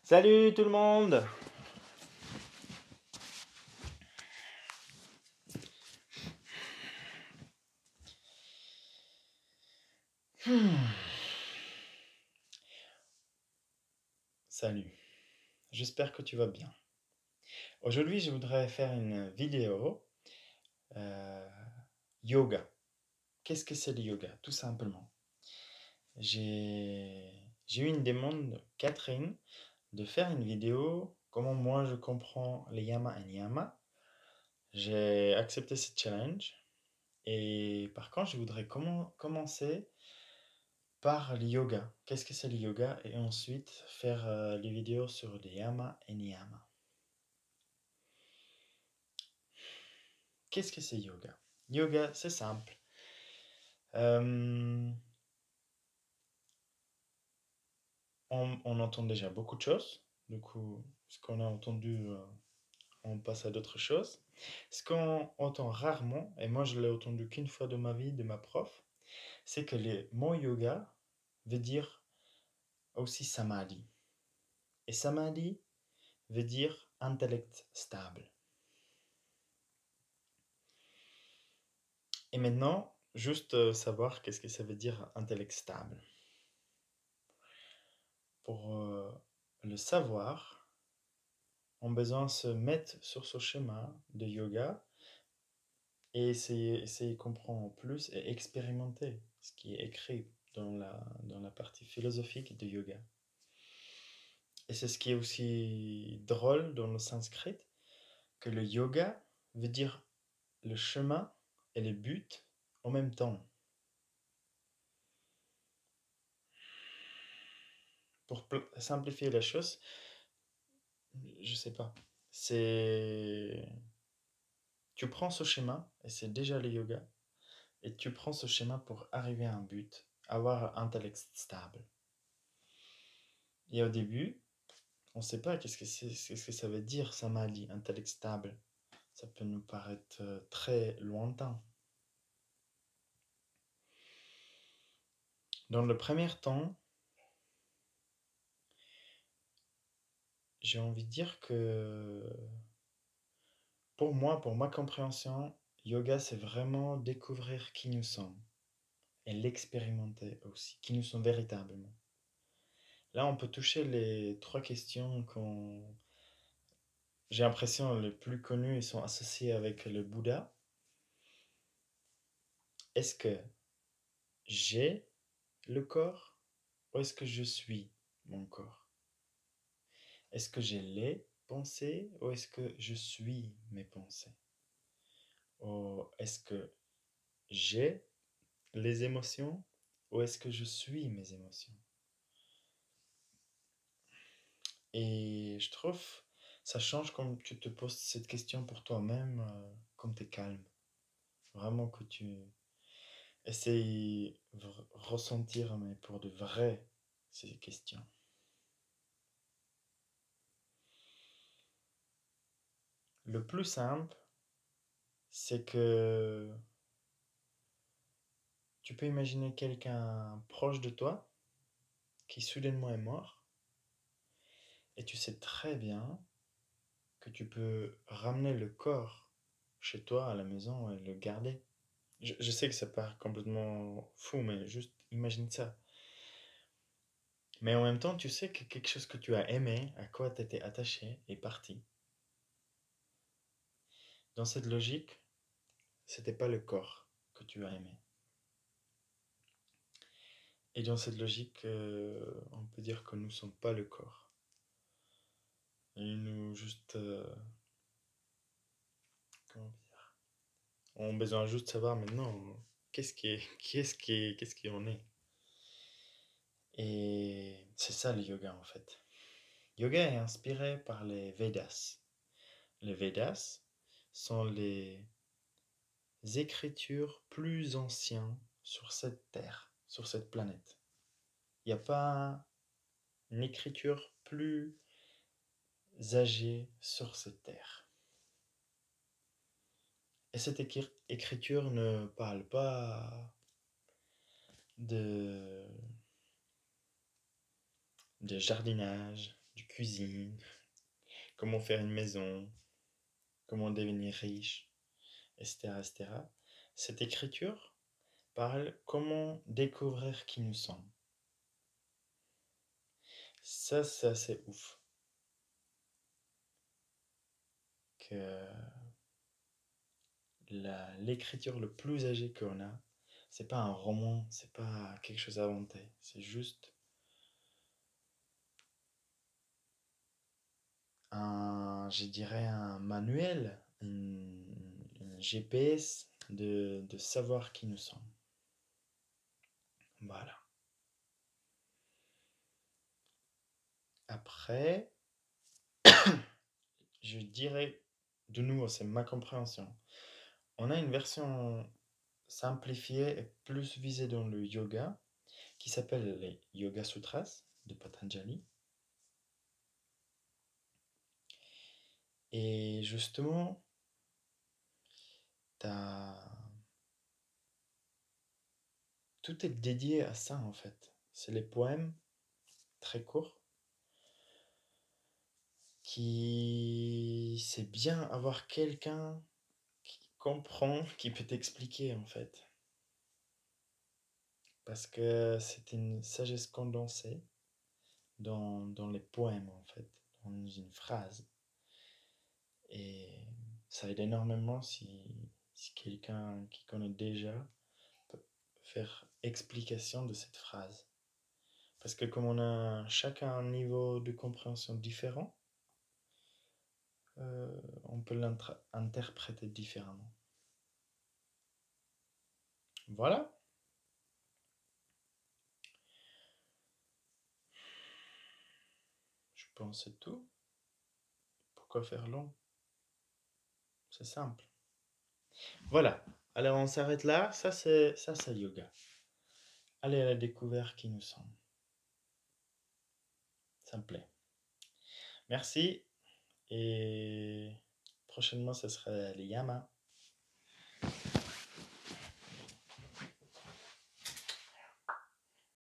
Salut tout le monde! Salut, j'espère que tu vas bien. Aujourd'hui, je voudrais faire une vidéo yoga. Qu'est-ce que c'est le yoga? Tout simplement. J'ai eu une demande de Catherine de faire une vidéo comment moi je comprends les yama et niyama. J'ai accepté ce challenge et par contre, je voudrais commencer par le yoga. Qu'est-ce que c'est le yoga? Et ensuite faire les vidéos sur les yama et niyama. Qu'est-ce que c'est yoga? Yoga, c'est simple. Euh, on entend déjà beaucoup de choses. Du coup, ce qu'on a entendu, on passe à d'autres choses. Ce qu'on entend rarement, et moi je l'ai entendu qu'une fois de ma vie de ma prof, c'est que le mot yoga veut dire aussi samadhi. Et samadhi veut dire intellect stable. Et maintenant, juste savoir qu'est-ce que ça veut dire intellect stable. Pour le savoir, on a besoin de se mettre sur ce chemin de yoga et essayer de comprendre plus et expérimenter ce qui est écrit dans la partie philosophique de yoga. Et c'est ce qui est aussi drôle dans le sanskrit, que le yoga veut dire le chemin et le but en même temps. Pour simplifier la chose, je sais pas, c'est... Tu prends ce schéma, et c'est déjà le yoga, et tu prends ce schéma pour arriver à un but, avoir un intellect stable. Et au début, on ne sait pas qu'est-ce que ça veut dire samadhi, intellect stable. Ça peut nous paraître très lointain. Dans le premier temps, j'ai envie de dire que pour moi, pour ma compréhension, yoga, c'est vraiment découvrir qui nous sommes et l'expérimenter aussi, qui nous sommes véritablement. Là, on peut toucher les trois questions qu'on... J'ai l'impression les plus connues ils sont associées avec le Bouddha. Est-ce que j'ai le corps ou est-ce que je suis mon corps? Est-ce que j'ai les pensées ou est-ce que je suis mes pensées? Ou est-ce que j'ai les émotions ou est-ce que je suis mes émotions? Et je trouve ça change quand tu te poses cette question pour toi-même, quand tu es calme. Vraiment que tu essayes de ressentir, mais pour de vrai, ces questions. Le plus simple, c'est que tu peux imaginer quelqu'un proche de toi qui soudainement est mort et tu sais très bien que tu peux ramener le corps chez toi à la maison et le garder. Je sais que ça paraît complètement fou, mais juste imagine ça. Mais en même temps, tu sais que quelque chose que tu as aimé, à quoi tu étais attaché, est parti. Dans cette logique, c'était pas le corps que tu as aimé. Et dans cette logique, on peut dire que nous ne sommes pas le corps. Et nous juste, comment dire, on a besoin juste de savoir maintenant qu'est-ce qui en est. Et c'est ça le yoga en fait. Yoga est inspiré par les Védas. Les Védas sont les écritures plus anciennes sur cette terre, sur cette planète. Il n'y a pas une écriture plus âgée sur cette terre. Et cette écriture ne parle pas de jardinage, du cuisine, comment faire une maison, comment devenir riche, etc., etc. Cette écriture parle comment découvrir qui nous sommes. Ça, c'est assez ouf. Que l'écriture le plus âgée qu'on a, c'est pas un roman, c'est pas quelque chose inventé, c'est juste je dirais un manuel, un GPS de savoir qui nous sommes. Voilà. Après, je dirais, de nouveau, c'est ma compréhension. On a une version simplifiée et plus visée dans le yoga qui s'appelle les Yoga Sutras de Patanjali. Et justement, tout est dédié à ça en fait. C'est les poèmes très courts qui c'est bien avoir quelqu'un qui comprend, qui peut t'expliquer en fait. Parce que c'est une sagesse condensée dans les poèmes en fait, dans une phrase. Et ça aide énormément si quelqu'un qui connaît déjà peut faire explication de cette phrase. Parce que comme on a chacun un niveau de compréhension différent, on peut l'interpréter différemment. Voilà. Je pense que c'est tout. Pourquoi faire long? C'est simple. Voilà. Alors on s'arrête là. Ça c'est yoga. Allez à la découverte qui nous sommes. Ça me plaît. Merci. Et prochainement, ce sera les yamas.